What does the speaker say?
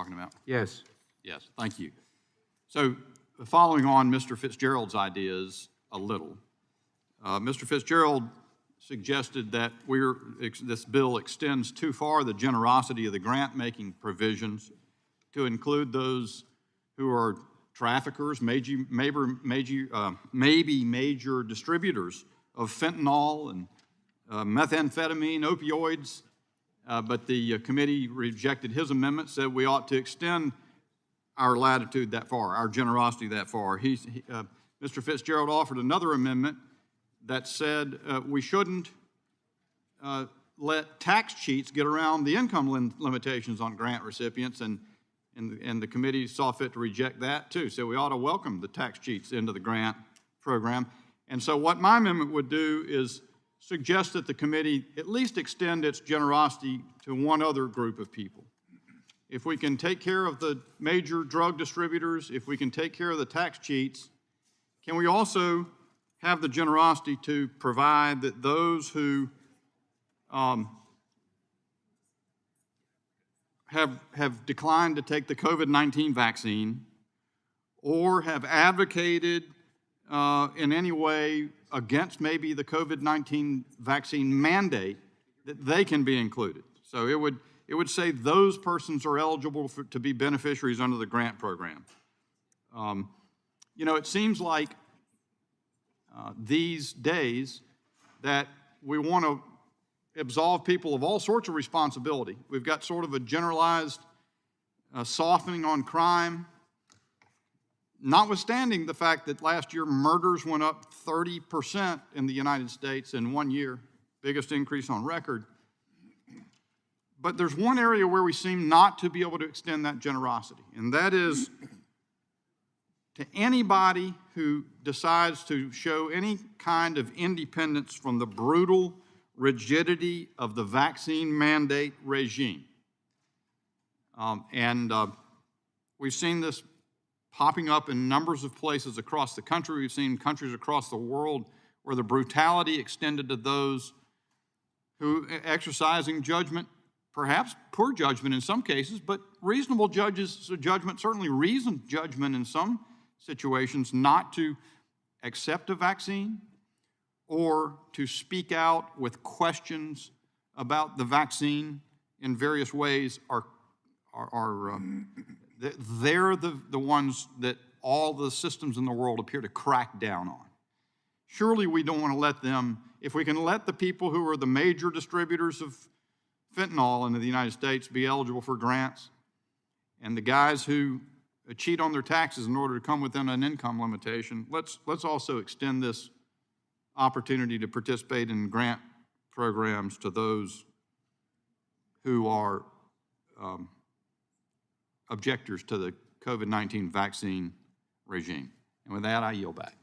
talking about? Yes. Yes, thank you. So following on Mr. Fitzgerald's ideas a little, Mr. Fitzgerald suggested that this bill extends too far the generosity of the grant-making provisions to include those who are traffickers, maybe major distributors of fentanyl and methamphetamine, opioids, but the committee rejected his amendment, said we ought to extend our latitude that far, our generosity that far. Mr. Fitzgerald offered another amendment that said we shouldn't let tax cheats get around the income limitations on grant recipients, and the committee saw fit to reject that too. So we ought to welcome the tax cheats into the grant program. And so what my amendment would do is suggest that the committee at least extend its generosity to one other group of people. If we can take care of the major drug distributors, if we can take care of the tax cheats, can we also have the generosity to provide that those who have declined to take the COVID-19 vaccine or have advocated in any way against maybe the COVID-19 vaccine mandate, that they can be included. So it would say those persons are eligible to be beneficiaries under the grant program. You know, it seems like these days that we want to absolve people of all sorts of responsibility. We've got sort of a generalized softening on crime, notwithstanding the fact that last year murders went up 30% in the United States in 1 year, biggest increase on record. But there's one area where we seem not to be able to extend that generosity, and that is to anybody who decides to show any kind of independence from the brutal rigidity of the vaccine mandate regime. We've seen this popping up in numbers of places across the country. We've seen countries across the world where the brutality extended to those who exercising judgment, perhaps poor judgment in some cases, but reasonable judgment, certainly reasoned judgment in some situations, not to accept a vaccine or to speak out with questions about the vaccine in various ways they're the ones that all the systems in the world appear to crack down on. Surely we don't want to let them, if we can let the people who are the major distributors of fentanyl into the United States be eligible for grants, and the guys who cheat on their taxes in order to come within an income limitation, let's also extend this opportunity to participate in grant programs to those who are objectors to the COVID-19 vaccine regime. And with that, I yield back.